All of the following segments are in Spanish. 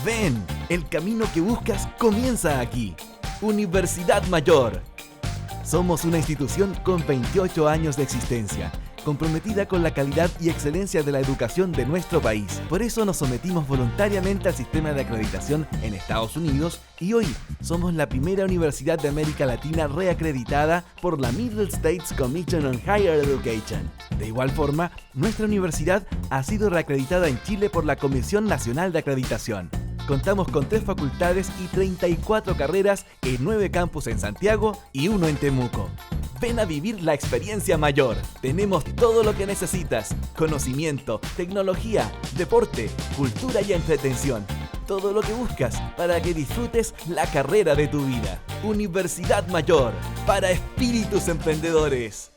Ven, el camino que buscas comienza aquí. Universidad Mayor. Somos una institución con 28 años de existencia, comprometida con la calidad y excelencia de la educación de nuestro país. Por eso nos sometimos voluntariamente al sistema de acreditación en Estados Unidos y hoy somos la primera universidad de América Latina reacreditada por la Middle States Commission on Higher Education. De igual forma, nuestra universidad ha sido reacreditada en Chile por la Comisión Nacional de Acreditación. Contamos con 3 facultades y 34 carreras en 9 campus en Santiago y 1 en Temuco. Ven a vivir la experiencia mayor. Tenemos todo lo que necesitas: conocimiento, tecnología, deporte, cultura y entretención. Todo lo que buscas para que disfrutes la carrera de tu vida. Universidad Mayor, para espíritus emprendedores.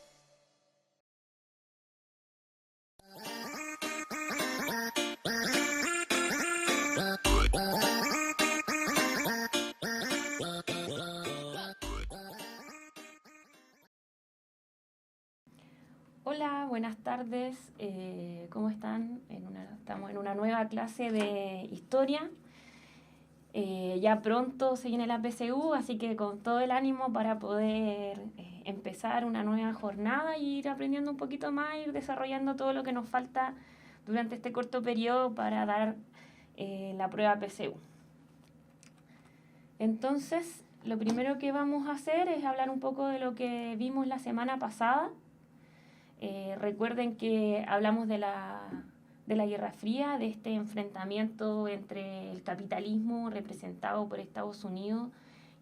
Hola, buenas tardes. ¿Cómo están? Estamos en una nueva clase de historia. Ya pronto se viene la PSU, así que con todo el ánimo para poder empezar una nueva jornada y ir aprendiendo un poquito más, ir desarrollando todo lo que nos falta durante este corto periodo para dar la prueba PSU. Entonces, lo primero que vamos a hacer es hablar un poco de lo que vimos la semana pasada. Recuerden que hablamos de la Guerra Fría, de este enfrentamiento entre el capitalismo representado por Estados Unidos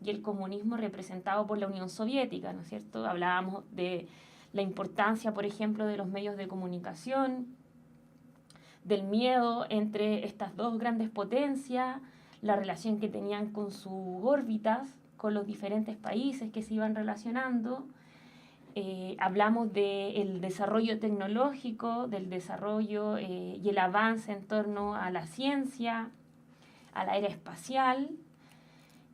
y el comunismo representado por la Unión Soviética, ¿no es cierto? Hablábamos de la importancia, por ejemplo, de los medios de comunicación, del miedo entre estas dos grandes potencias, la relación que tenían con sus órbitas, con los diferentes países que se iban relacionando. Hablamos del desarrollo tecnológico, del desarrollo y el avance en torno a la ciencia, a la era espacial.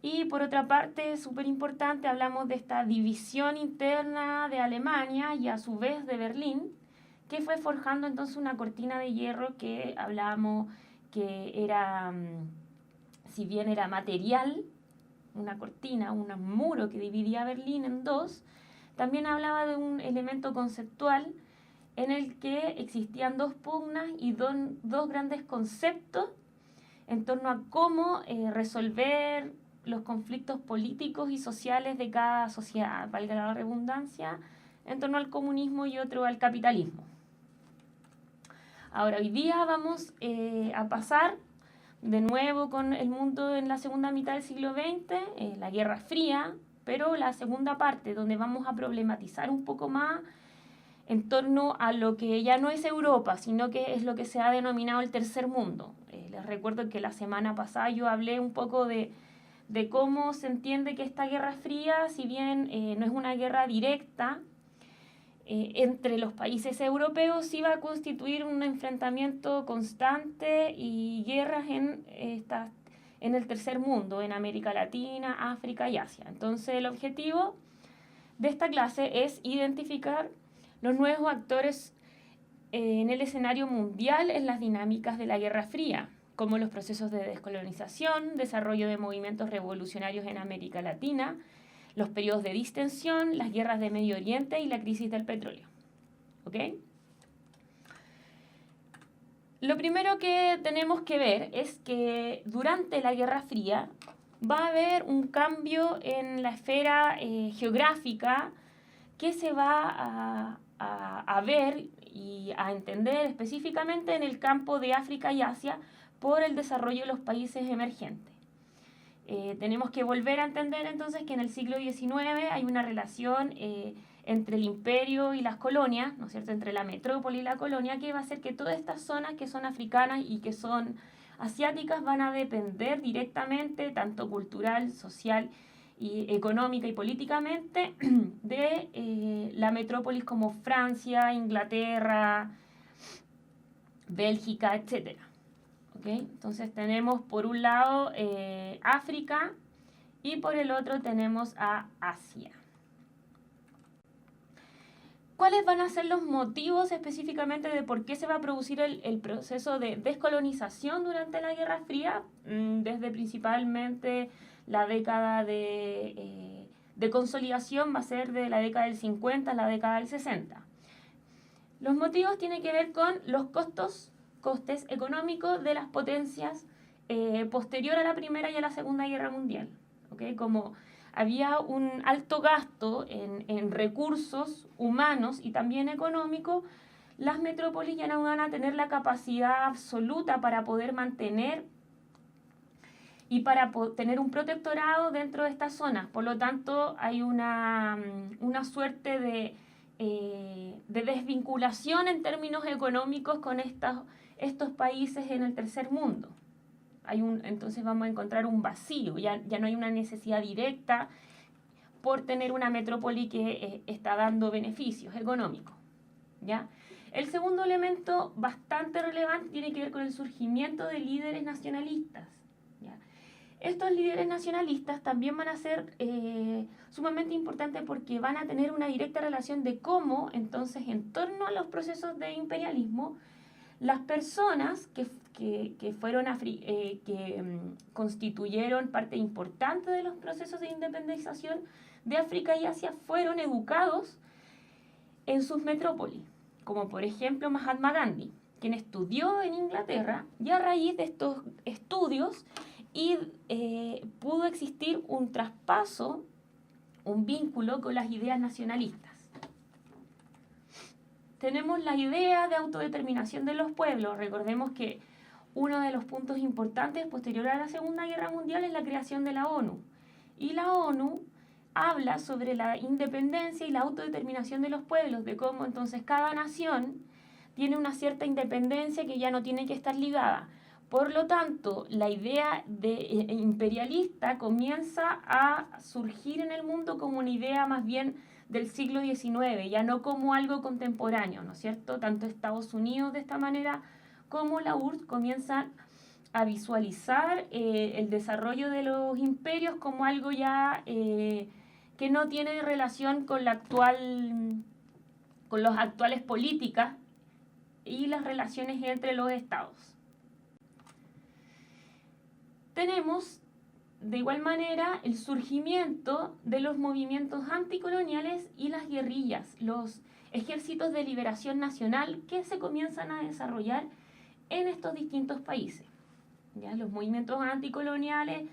Y por otra parte, súper importante, hablamos de esta división interna de Alemania y a su vez de Berlín, que fue forjando entonces una cortina de hierro que hablábamos que era, si bien era material, una cortina, un muro que dividía Berlín en dos, también hablaba de un elemento conceptual en el que existían dos pugnas y dos grandes conceptos en torno a cómo resolver los conflictos políticos y sociales de cada sociedad, valga la redundancia, en torno al comunismo y otro al capitalismo. Ahora, hoy día vamos a pasar de nuevo con el mundo en la segunda mitad del siglo XX, la Guerra Fría, pero la segunda parte, donde vamos a problematizar un poco más en torno a lo que ya no es Europa, sino que es lo que se ha denominado el tercer mundo. Les recuerdo que la semana pasada yo hablé un poco de cómo se entiende que esta Guerra Fría, si bien no es una guerra directa entre los países europeos, sí va a constituir un enfrentamiento constante y guerras en el tercer mundo, en América Latina, África y Asia. Entonces el objetivo de esta clase es identificar los nuevos actores en el escenario mundial en las dinámicas de la Guerra Fría, como los procesos de descolonización, desarrollo de movimientos revolucionarios en América Latina, los periodos de distensión, las guerras de Medio Oriente y la crisis del petróleo. ¿Ok? Lo primero que tenemos que ver es que durante la Guerra Fría va a haber un cambio en la esfera geográfica que se va a ver y a entender específicamente en el campo de África y Asia por el desarrollo de los países emergentes. Tenemos que volver a entender entonces que en el siglo XIX hay una relación entre el imperio y las colonias, ¿no es cierto?, entre la metrópoli y la colonia, que va a hacer que todas estas zonas que son africanas y que son asiáticas van a depender directamente, tanto cultural, social y económica y políticamente, de la metrópolis como Francia, Inglaterra, Bélgica, etc. ¿Okay? Entonces tenemos por un lado África y por el otro tenemos a Asia. ¿Cuáles van a ser los motivos específicamente de por qué se va a producir el proceso de descolonización durante la Guerra Fría? Desde principalmente la década de consolidación va a ser de la década del 50 a la década del 60. Los motivos tienen que ver con los costes económicos de las potencias posterior a la Primera y a la Segunda Guerra Mundial. ¿Okay? Como había un alto gasto en recursos humanos y también económicos, las metrópolis ya no van a tener la capacidad absoluta para poder mantener y para tener un protectorado dentro de estas zonas. Por lo tanto, hay una suerte de desvinculación en términos económicos con estos países en el tercer mundo. Entonces vamos a encontrar un vacío, ya no hay una necesidad directa por tener una metrópoli que está dando beneficios económicos, ¿ya? El segundo elemento bastante relevante tiene que ver con el surgimiento de líderes nacionalistas, ¿ya? Estos líderes nacionalistas también van a ser sumamente importantes porque van a tener una directa relación de cómo, entonces, en torno a los procesos de imperialismo, las personas que constituyeron parte importante de los procesos de independización de África y Asia fueron educados en sus metrópolis, como por ejemplo Mahatma Gandhi, quien estudió en Inglaterra y a raíz de estos estudios pudo existir un traspaso, un vínculo con las ideas nacionalistas. Tenemos la idea de autodeterminación de los pueblos. Recordemos que uno de los puntos importantes posterior a la Segunda Guerra Mundial es la creación de la ONU. Y la ONU habla sobre la independencia y la autodeterminación de los pueblos, de cómo entonces cada nación tiene una cierta independencia que ya no tiene que estar ligada. Por lo tanto, la idea imperialista comienza a surgir en el mundo como una idea más bien del siglo XIX, ya no como algo contemporáneo, ¿no es cierto? Tanto Estados Unidos de esta manera como la URSS comienzan a visualizar el desarrollo de los imperios como algo ya que no tiene relación con las actuales políticas y las relaciones entre los estados. Tenemos de igual manera el surgimiento de los movimientos anticoloniales y las guerrillas, los ejércitos de liberación nacional que se comienzan a desarrollar en estos distintos países. ¿Ya? Los movimientos anticoloniales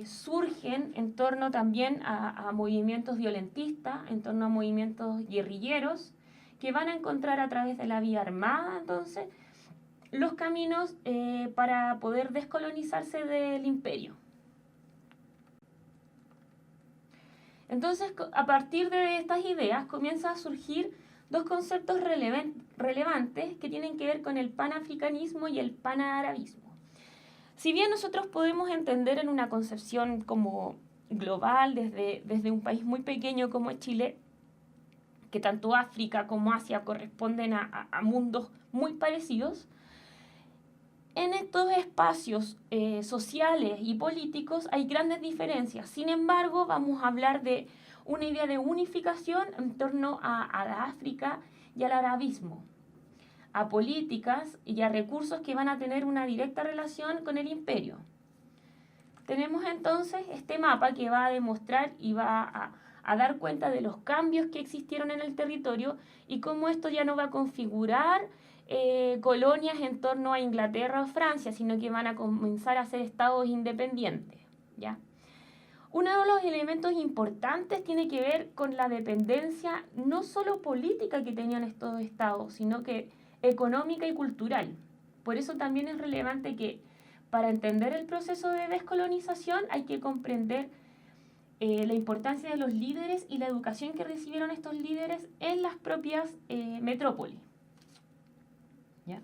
surgen en torno también a movimientos violentistas, en torno a movimientos guerrilleros, que van a encontrar a través de la vía armada, entonces, los caminos para poder descolonizarse del imperio. Entonces, a partir de estas ideas comienzan a surgir dos conceptos relevantes que tienen que ver con el panafricanismo y el panarabismo. Si bien nosotros podemos entender en una concepción como global desde un país muy pequeño como Chile, que tanto África como Asia corresponden a mundos muy parecidos, en estos espacios sociales y políticos hay grandes diferencias. Sin embargo, vamos a hablar de una idea de unificación en torno a la África y al arabismo, a políticas y a recursos que van a tener una directa relación con el imperio. Tenemos entonces este mapa que va a demostrar y va a dar cuenta de los cambios que existieron en el territorio y cómo esto ya no va a configurar colonias en torno a Inglaterra o Francia, sino que van a comenzar a ser estados independientes, ¿ya? Uno de los elementos importantes tiene que ver con la dependencia no solo política que tenían estos estados, sino que económica y cultural. Por eso también es relevante que para entender el proceso de descolonización hay que comprender la importancia de los líderes y la educación que recibieron estos líderes en las propias metrópolis. ¿Ya?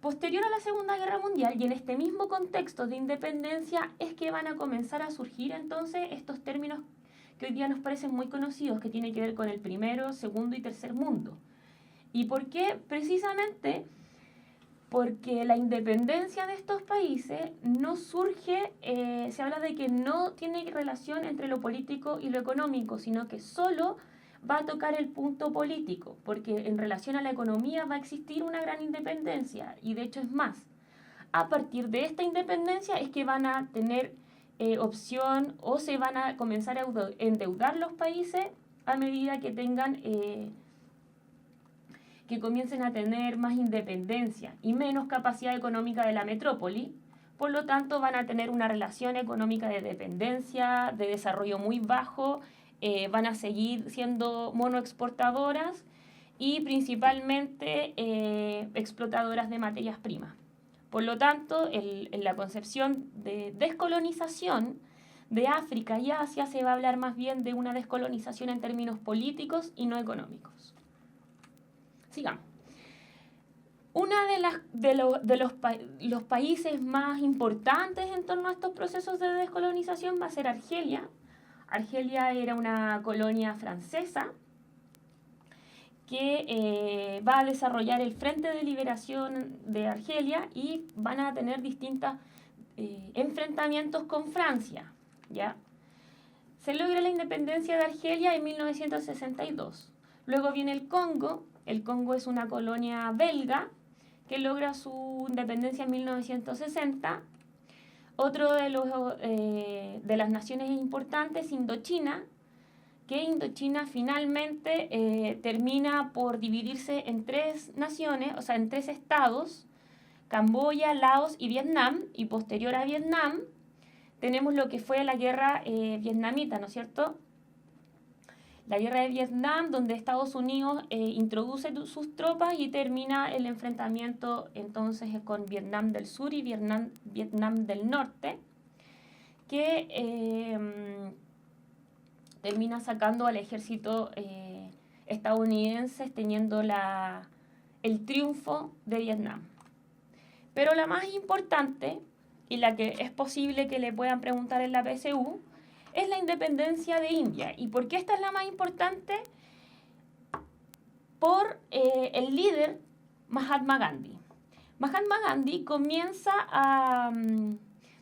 Posterior a la Segunda Guerra Mundial y en este mismo contexto de independencia es que van a comenzar a surgir entonces estos términos que hoy día nos parecen muy conocidos, que tienen que ver con el primero, segundo y tercer mundo. ¿Y por qué? Precisamente porque la independencia de estos países no surge, se habla de que no tiene relación entre lo político y lo económico, sino que solo va a tocar el punto político, porque en relación a la economía va a existir una gran independencia, y de hecho es más. A partir de esta independencia es que van a tener opción o se van a comenzar a endeudar los países a medida que tengan que comiencen a tener más independencia y menos capacidad económica de la metrópoli. Por lo tanto, van a tener una relación económica de dependencia, de desarrollo muy bajo, van a seguir siendo monoexportadoras y principalmente explotadoras de materias primas. Por lo tanto, en la concepción de descolonización de África y Asia se va a hablar más bien de una descolonización en términos políticos y no económicos. Sigamos. Uno de los países más importantes en torno a estos procesos de descolonización va a ser Argelia. Argelia era una colonia francesa que va a desarrollar el Frente de Liberación de Argelia y van a tener distintos enfrentamientos con Francia, ¿ya? Se logra la independencia de Argelia en 1962. Luego viene el Congo. El Congo es una colonia belga que logra su independencia en 1960. Otro de las naciones importantes, Indochina, que Indochina finalmente termina por dividirse en 3 naciones, o sea, en 3 estados, Camboya, Laos y Vietnam, y posterior a Vietnam tenemos lo que fue la guerra vietnamita, ¿no es cierto? La guerra de Vietnam, donde Estados Unidos introduce sus tropas y termina el enfrentamiento entonces con Vietnam del Sur y Vietnam del Norte, que termina sacando al ejército estadounidense teniendo el triunfo de Vietnam. Pero la más importante, y la que es posible que le puedan preguntar en la PSU, es la independencia de India. ¿Y por qué esta es la más importante? Por el líder Mahatma Gandhi. Mahatma Gandhi comienza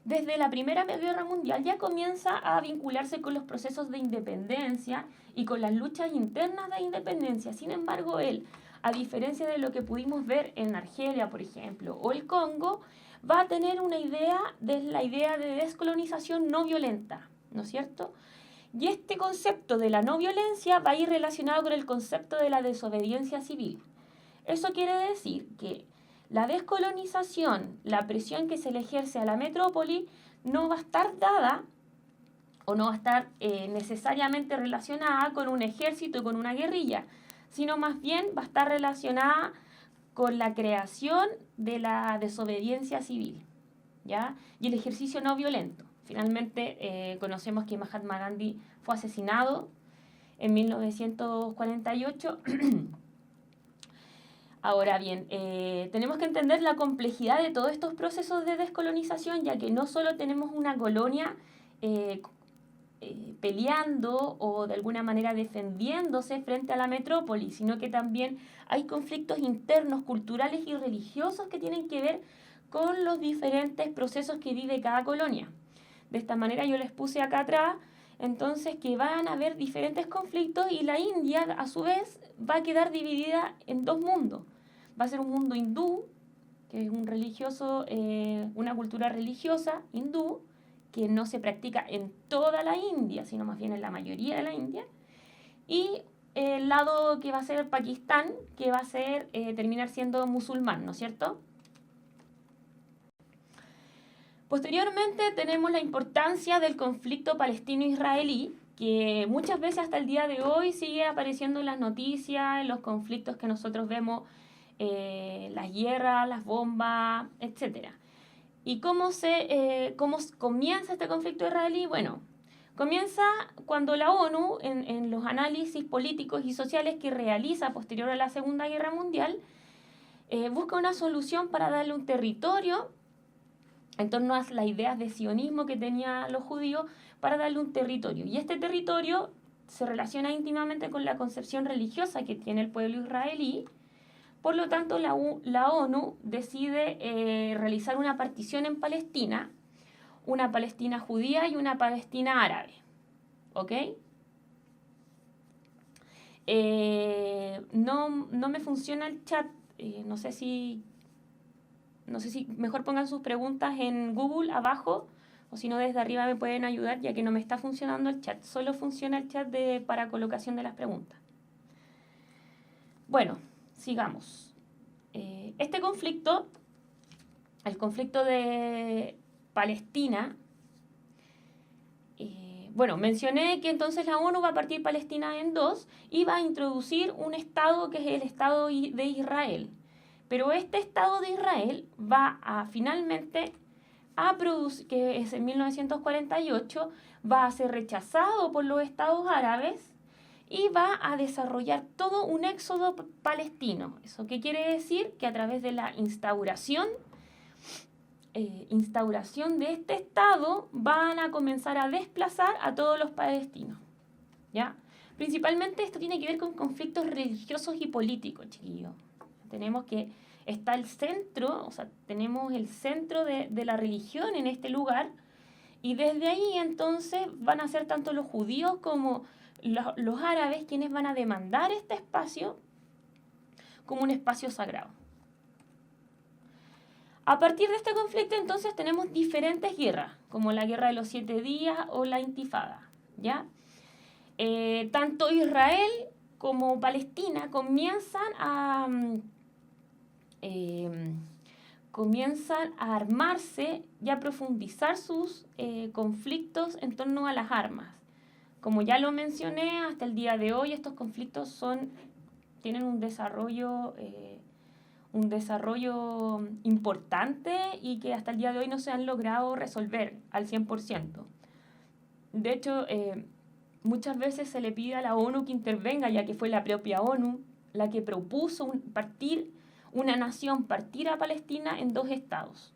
desde la Primera Guerra Mundial, ya comienza a vincularse con los procesos de independencia y con las luchas internas de independencia. Sin embargo, él, a diferencia de lo que pudimos ver en Argelia, por ejemplo, o el Congo, va a tener una idea de la idea de descolonización no violenta, ¿no es cierto? Y este concepto de la no violencia va a ir relacionado con el concepto de la desobediencia civil. Eso quiere decir que la descolonización, la presión que se le ejerce a la metrópoli, no va a estar dada o no va a estar necesariamente relacionada con un ejército y con una guerrilla, sino más bien va a estar relacionada con la creación de la desobediencia civil, ¿ya? Y el ejercicio no violento. Finalmente conocemos que Mahatma Gandhi fue asesinado en 1948. Ahora bien, tenemos que entender la complejidad de todos estos procesos de descolonización, ya que no solo tenemos una colonia peleando o de alguna manera defendiéndose frente a la metrópoli, sino que también hay conflictos internos, culturales y religiosos que tienen que ver con los diferentes procesos que vive cada colonia. De esta manera yo les puse acá atrás, entonces, que van a haber diferentes conflictos y la India, a su vez, va a quedar dividida en 2 mundos. Va a ser un mundo hindú, que es una cultura religiosa hindú, que no se practica en toda la India, sino más bien en la mayoría de la India. Y el lado que va a ser Pakistán, que va a ser terminar siendo musulmán, ¿no es cierto? Posteriormente tenemos la importancia del conflicto palestino-israelí, que muchas veces hasta el día de hoy sigue apareciendo en las noticias, en los conflictos que nosotros vemos, las guerras, las bombas, etc. ¿Y cómo comienza este conflicto israelí? Bueno, comienza cuando la ONU, en los análisis políticos y sociales que realiza posterior a la Segunda Guerra Mundial, busca una solución para darle un territorio en torno a las ideas de sionismo que tenían los judíos, para darle un territorio. Y este territorio se relaciona íntimamente con la concepción religiosa que tiene el pueblo israelí. Por lo tanto, la ONU decide realizar una partición en Palestina, una Palestina judía y una Palestina árabe. ¿Ok? no me funciona el chat. No sé si mejor pongan sus preguntas en Google abajo, o si no desde arriba me pueden ayudar, ya que no me está funcionando el chat. Solo funciona el chat para colocación de las preguntas. Bueno, sigamos. Este conflicto, el conflicto de Palestina, bueno, mencioné que entonces la ONU va a partir Palestina en dos y va a introducir un Estado que es el Estado de Israel. Pero este Estado de Israel va a finalmente a producir, que es en 1948, va a ser rechazado por los Estados árabes y va a desarrollar todo un éxodo palestino. ¿Eso qué quiere decir? Que a través de la instauración de este Estado van a comenzar a desplazar a todos los palestinos, ¿ya? Principalmente esto tiene que ver con conflictos religiosos y políticos, chiquillos. Tenemos que está el centro, o sea, tenemos el centro de la religión en este lugar, y desde ahí entonces van a ser tanto los judíos como los árabes quienes van a demandar este espacio como un espacio sagrado. A partir de este conflicto entonces tenemos diferentes guerras, como la Guerra de los 7 días o la Intifada, ¿ya? Tanto Israel como Palestina comienzan a armarse y a profundizar sus conflictos en torno a las armas. Como ya lo mencioné, hasta el día de hoy estos conflictos tienen un desarrollo importante y que hasta el día de hoy no se han logrado resolver al 100%. De hecho, muchas veces se le pide a la ONU que intervenga, ya que fue la propia ONU la que propuso partir a Palestina en 2 estados.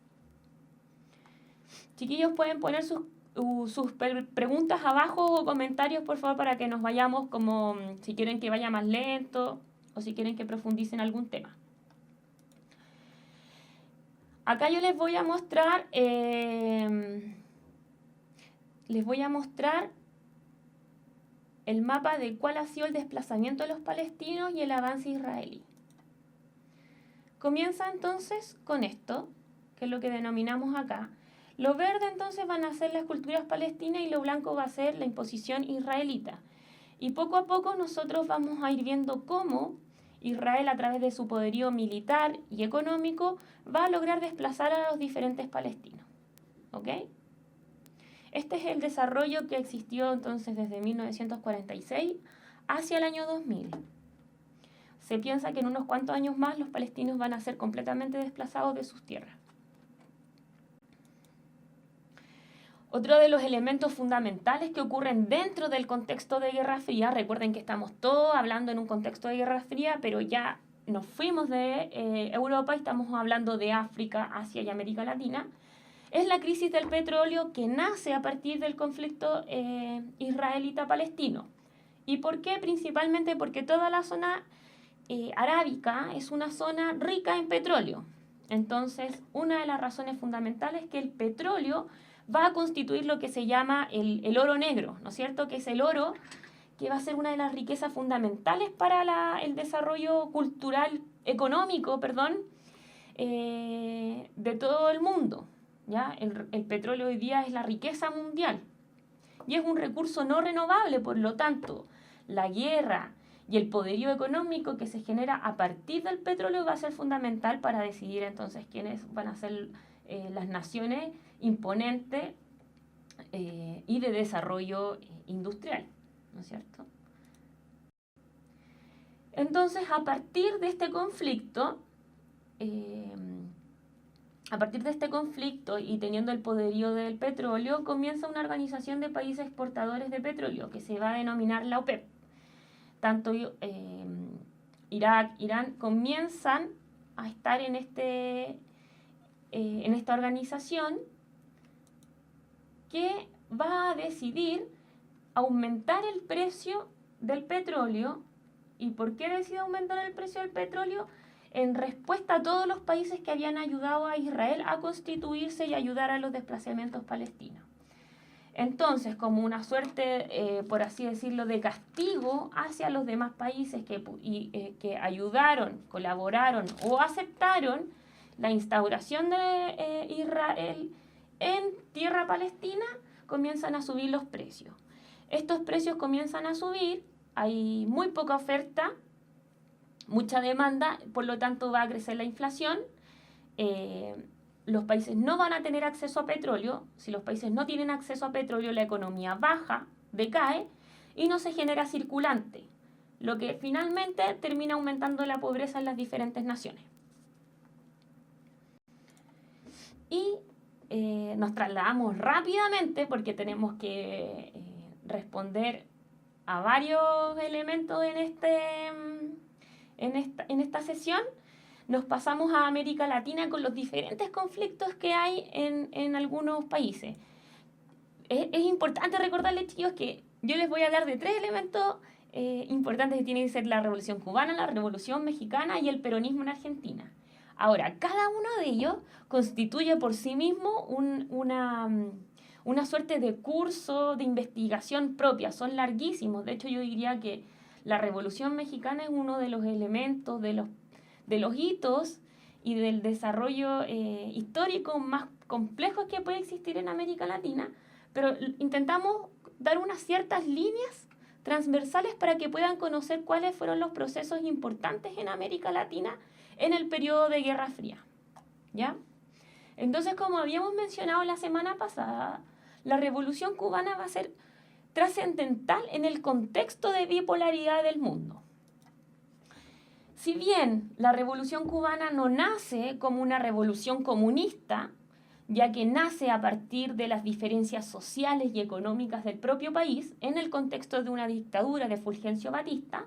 Chiquillos, pueden poner sus preguntas abajo o comentarios, por favor, para que nos vayamos, como si quieren que vaya más lento o si quieren que profundice en algún tema. Acá yo les voy a mostrar el mapa de cuál ha sido el desplazamiento de los palestinos y el avance israelí. Comienza entonces con esto, que es lo que denominamos acá. Lo verde entonces van a ser las culturas palestinas y lo blanco va a ser la imposición israelita. Y poco a poco nosotros vamos a ir viendo cómo Israel, a través de su poderío militar y económico, va a lograr desplazar a los diferentes palestinos. ¿Ok? Este es el desarrollo que existió entonces desde 1946 hacia el año 2000. Se piensa que en unos cuantos años más los palestinos van a ser completamente desplazados de sus tierras. Otro de los elementos fundamentales que ocurren dentro del contexto de Guerra Fría, recuerden que estamos todos hablando en un contexto de Guerra Fría, pero ya nos fuimos de Europa y estamos hablando de África, Asia y América Latina, es la crisis del petróleo que nace a partir del conflicto israelita-palestino. ¿Y por qué? Principalmente porque toda la zona arábica es una zona rica en petróleo. Entonces, una de las razones fundamentales es que el petróleo va a constituir lo que se llama el oro negro, ¿no es cierto? Que es el oro que va a ser una de las riquezas fundamentales para el desarrollo económico, de todo el mundo, ¿ya? El petróleo hoy día es la riqueza mundial y es un recurso no renovable, por lo tanto, la guerra y el poderío económico que se genera a partir del petróleo va a ser fundamental para decidir entonces quiénes van a ser las naciones imponentes y de desarrollo industrial, ¿no es cierto? Entonces, a partir de este conflicto y teniendo el poderío del petróleo, comienza una organización de países exportadores de petróleo que se va a denominar la OPEP. Tanto Irak, Irán comienzan a estar en esta organización que va a decidir aumentar el precio del petróleo. ¿Y por qué decide aumentar el precio del petróleo? En respuesta a todos los países que habían ayudado a Israel a constituirse y ayudar a los desplazamientos palestinos. Entonces, como una suerte, por así decirlo, de castigo hacia los demás países que ayudaron, colaboraron o aceptaron la instauración de Israel en tierra palestina, comienzan a subir los precios. Estos precios comienzan a subir, hay muy poca oferta, mucha demanda, por lo tanto va a crecer la inflación. Los países no van a tener acceso a petróleo. Si los países no tienen acceso a petróleo, la economía baja, decae y no se genera circulante, lo que finalmente termina aumentando la pobreza en las diferentes naciones. Y nos trasladamos rápidamente porque tenemos que responder a varios elementos en esta sesión. Nos pasamos a América Latina con los diferentes conflictos que hay en algunos países. Es importante recordarles, chicos, que yo les voy a hablar de 3 elementos importantes que tienen que ser la Revolución Cubana, la Revolución Mexicana y el peronismo en Argentina. Ahora, cada uno de ellos constituye por sí mismo una suerte de curso de investigación propia. Son larguísimos. De hecho, yo diría que la Revolución Mexicana es uno de los elementos, de los hitos y del desarrollo histórico más complejos que puede existir en América Latina, pero intentamos dar unas ciertas líneas transversales para que puedan conocer cuáles fueron los procesos importantes en América Latina en el periodo de Guerra Fría, ¿ya? Entonces, como habíamos mencionado la semana pasada, la Revolución Cubana va a ser trascendental en el contexto de bipolaridad del mundo. Si bien la Revolución Cubana no nace como una revolución comunista, ya que nace a partir de las diferencias sociales y económicas del propio país, en el contexto de una dictadura de Fulgencio Batista,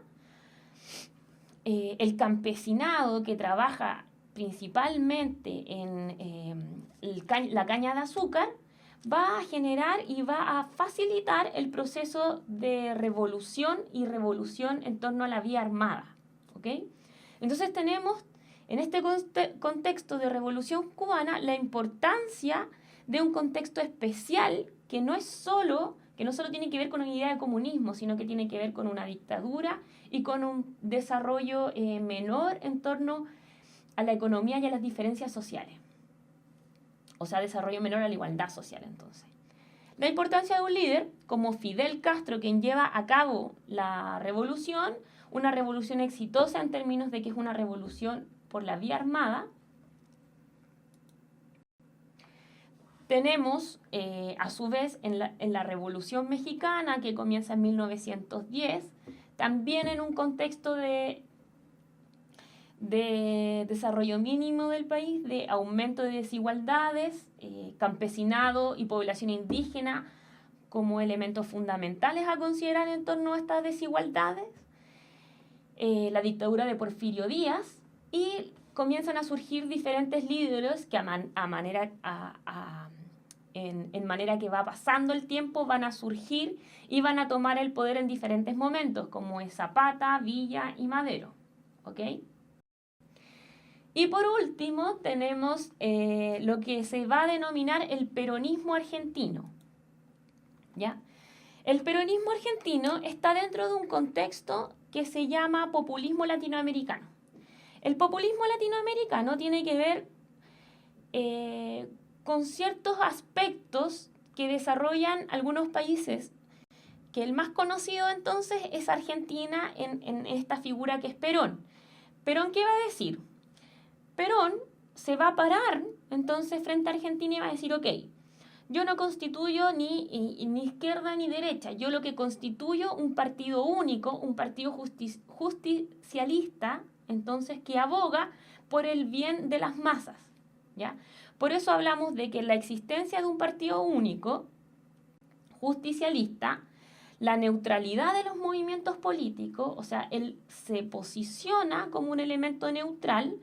el campesinado que trabaja principalmente en la caña de azúcar, va a generar y va a facilitar el proceso de revolución y revolución en torno a la vía armada, ¿ok? Entonces tenemos en este contexto de revolución cubana la importancia de un contexto especial que no solo tiene que ver con una idea de comunismo, sino que tiene que ver con una dictadura y con un desarrollo menor en torno a la economía y a las diferencias sociales. O sea, desarrollo menor a la igualdad social, entonces. La importancia de un líder como Fidel Castro, quien lleva a cabo la revolución, una revolución exitosa en términos de que es una revolución por la vía armada. Tenemos, a su vez, en la Revolución Mexicana, que comienza en 1910, también en un contexto de desarrollo mínimo del país, de aumento de desigualdades, campesinado y población indígena como elementos fundamentales a considerar en torno a estas desigualdades, la dictadura de Porfirio Díaz, y comienzan a surgir diferentes líderes que en manera que va pasando el tiempo van a surgir y van a tomar el poder en diferentes momentos, como es Zapata, Villa y Madero, ¿ok? Y por último tenemos lo que se va a denominar el peronismo argentino, ¿ya? El peronismo argentino está dentro de un contexto que se llama populismo latinoamericano. El populismo latinoamericano tiene que ver con ciertos aspectos que desarrollan algunos países, que el más conocido entonces es Argentina en esta figura que es Perón. ¿Perón qué va a decir? Perón se va a parar entonces frente a Argentina y va a decir, ok, yo no constituyo ni izquierda ni derecha, yo lo que constituyo un partido único, un partido justicialista, entonces que aboga por el bien de las masas, ¿ya? Por eso hablamos de que la existencia de un partido único, justicialista, la neutralidad de los movimientos políticos, o sea, él se posiciona como un elemento neutral,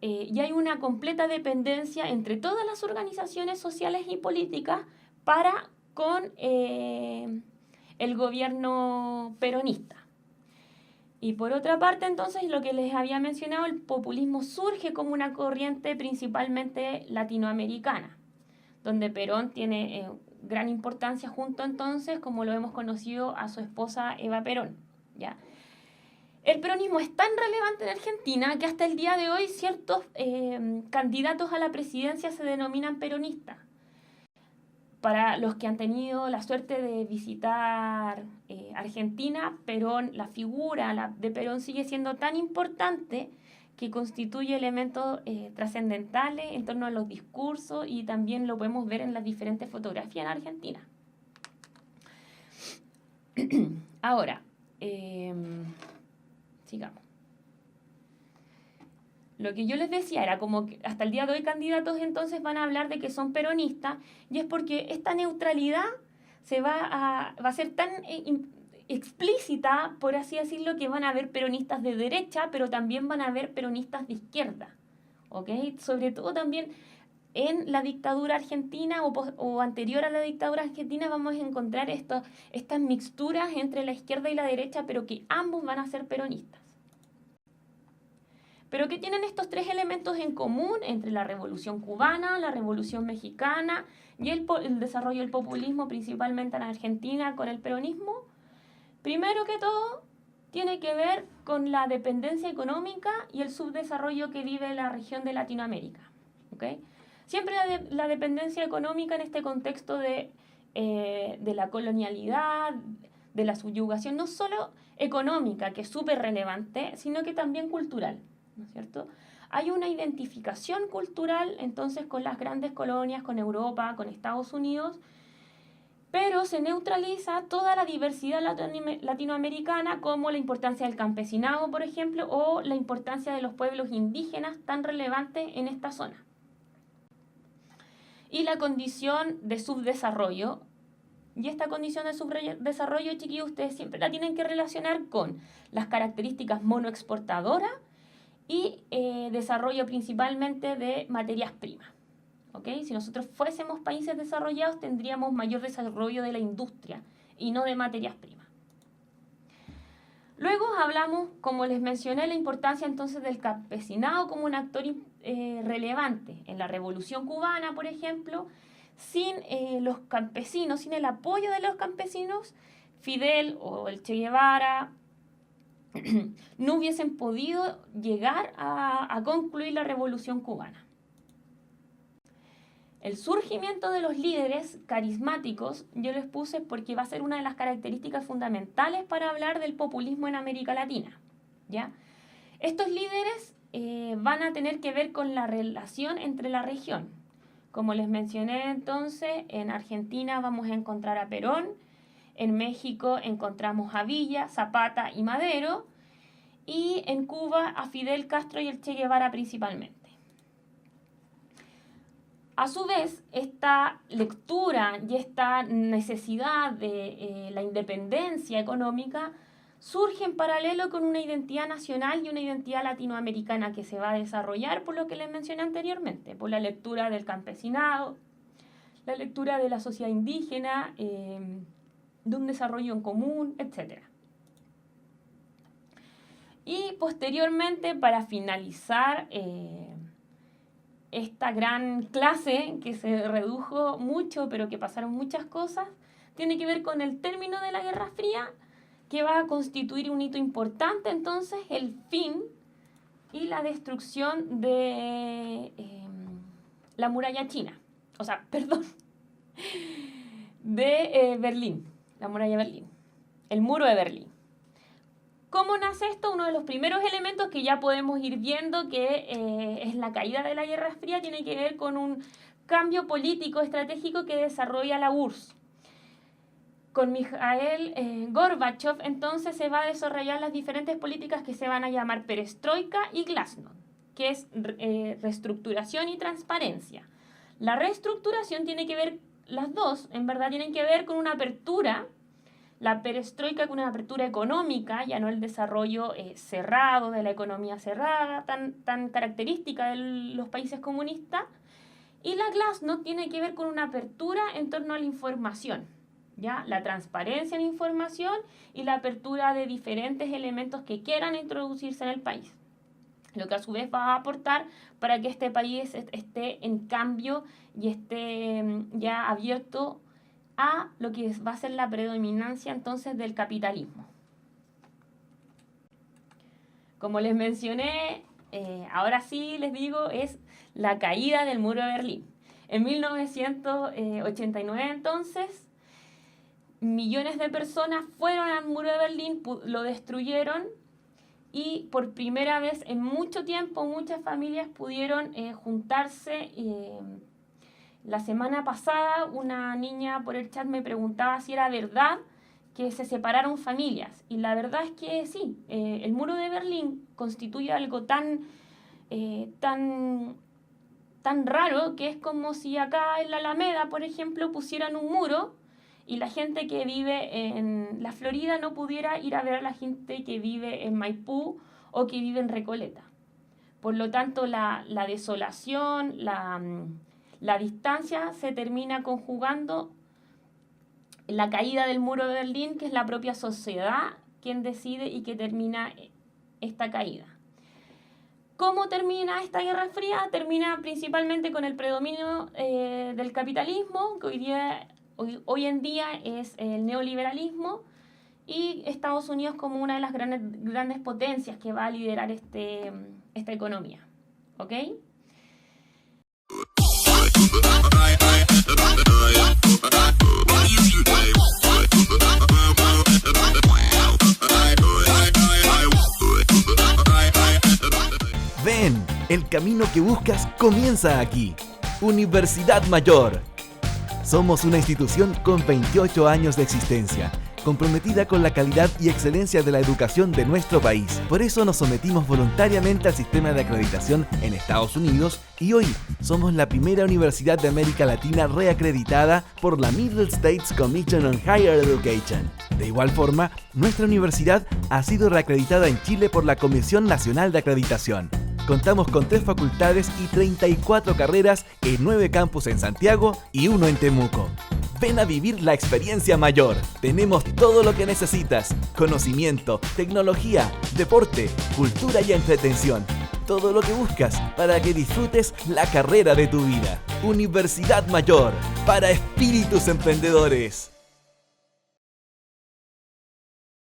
y hay una completa dependencia entre todas las organizaciones sociales y políticas para con el gobierno peronista. Y por otra parte, entonces, lo que les había mencionado, el populismo surge como una corriente principalmente latinoamericana, donde Perón tiene gran importancia junto entonces, como lo hemos conocido, a su esposa Eva Perón, ¿ya? El peronismo es tan relevante en Argentina que hasta el día de hoy ciertos candidatos a la presidencia se denominan peronistas. Para los que han tenido la suerte de visitar Argentina, Perón, la figura de Perón sigue siendo tan importante que constituye elementos trascendentales en torno a los discursos y también lo podemos ver en las diferentes fotografías en Argentina. Ahora, sigamos. Lo que yo les decía era como que hasta el día de hoy candidatos entonces van a hablar de que son peronistas y es porque esta neutralidad va a ser tan explícita, por así decirlo, que van a haber peronistas de derecha, pero también van a haber peronistas de izquierda, ¿ok? Sobre todo también en la dictadura argentina o anterior a la dictadura argentina vamos a encontrar estas mixturas entre la izquierda y la derecha, pero que ambos van a ser peronistas. Pero ¿qué tienen estos tres elementos en común entre la Revolución Cubana, la Revolución Mexicana y el desarrollo del populismo, principalmente en Argentina, con el peronismo? Primero que todo, tiene que ver con la dependencia económica y el subdesarrollo que vive la región de Latinoamérica, ¿okay? Siempre la dependencia económica en este contexto de la colonialidad, de la subyugación, no solo económica, que es súper relevante, sino que también cultural, ¿no es cierto? Hay una identificación cultural entonces con las grandes colonias, con Europa, con Estados Unidos, pero se neutraliza toda la diversidad latinoamericana, como la importancia del campesinado, por ejemplo, o la importancia de los pueblos indígenas tan relevantes en esta zona. Y la condición de subdesarrollo. Y esta condición de subdesarrollo, chiquillos, ustedes siempre la tienen que relacionar con las características monoexportadoras y desarrollo principalmente de materias primas. ¿Okay? Si nosotros fuésemos países desarrollados, tendríamos mayor desarrollo de la industria y no de materias primas. Luego hablamos, como les mencioné, la importancia entonces del campesinado como un actor relevante. En la Revolución Cubana, por ejemplo, sin los campesinos, sin el apoyo de los campesinos, Fidel o el Che Guevara no hubiesen podido llegar a concluir la Revolución Cubana. El surgimiento de los líderes carismáticos, yo les puse porque va a ser una de las características fundamentales para hablar del populismo en América Latina, ¿ya? Estos líderes van a tener que ver con la relación entre la región. Como les mencioné entonces, en Argentina vamos a encontrar a Perón, en México encontramos a Villa, Zapata y Madero, y en Cuba a Fidel Castro y el Che Guevara principalmente. A su vez, esta lectura y esta necesidad de la independencia económica surge en paralelo con una identidad nacional y una identidad latinoamericana que se va a desarrollar por lo que les mencioné anteriormente, por la lectura del campesinado, la lectura de la sociedad indígena, de un desarrollo en común, etc. Y posteriormente, para finalizar esta gran clase que se redujo mucho, pero que pasaron muchas cosas, tiene que ver con el término de la Guerra Fría, que va a constituir un hito importante, entonces, el fin y la destrucción de la muralla china. O sea, perdón, de Berlín, la muralla de Berlín, el muro de Berlín. ¿Cómo nace esto? Uno de los primeros elementos que ya podemos ir viendo que es la caída de la Guerra Fría, tiene que ver con un cambio político estratégico que desarrolla la URSS. Con Mikhail Gorbachev, entonces se va a desarrollar las diferentes políticas que se van a llamar perestroika y glasnost, que es reestructuración y transparencia. La reestructuración tiene que ver, las dos, en verdad, tienen que ver con una apertura. La perestroika con una apertura económica, ya no el desarrollo cerrado de la economía cerrada, tan característica de los países comunistas. Y la glasnost tiene que ver con una apertura en torno a la información, ¿ya? La transparencia en información y la apertura de diferentes elementos que quieran introducirse en el país. Lo que a su vez va a aportar para que este país esté en cambio y esté ya abierto a lo que va a ser la predominancia entonces del capitalismo. Como les mencioné, ahora sí les digo, es la caída del muro de Berlín. En 1989 entonces, millones de personas fueron al muro de Berlín, lo destruyeron y por primera vez en mucho tiempo muchas familias pudieron juntarse. La semana pasada una niña por el chat me preguntaba si era verdad que se separaron familias. Y la verdad es que sí, el muro de Berlín constituye algo tan raro que es como si acá en la Alameda, por ejemplo, pusieran un muro y la gente que vive en la Florida no pudiera ir a ver a la gente que vive en Maipú o que vive en Recoleta. Por lo tanto, la desolación, la distancia se termina conjugando en la caída del muro de Berlín, que es la propia sociedad quien decide y que termina esta caída. ¿Cómo termina esta Guerra Fría? Termina principalmente con el predominio del capitalismo, que hoy en día es el neoliberalismo, y Estados Unidos como una de las grandes potencias que va a liderar esta economía. ¿Ok? Ven, el camino que buscas comienza aquí. Universidad Mayor. Somos una institución con 28 años de existencia, comprometida con la calidad y excelencia de la educación de nuestro país. Por eso nos sometimos voluntariamente al sistema de acreditación en Estados Unidos y hoy somos la primera universidad de América Latina reacreditada por la Middle States Commission on Higher Education. De igual forma, nuestra universidad ha sido reacreditada en Chile por la Comisión Nacional de Acreditación. Contamos con 3 facultades y 34 carreras en 9 campus en Santiago y 1 en Temuco. Ven a vivir la experiencia mayor. Tenemos todo lo que necesitas: conocimiento, tecnología, deporte, cultura y entretención. Todo lo que buscas para que disfrutes la carrera de tu vida. Universidad Mayor, para espíritus emprendedores.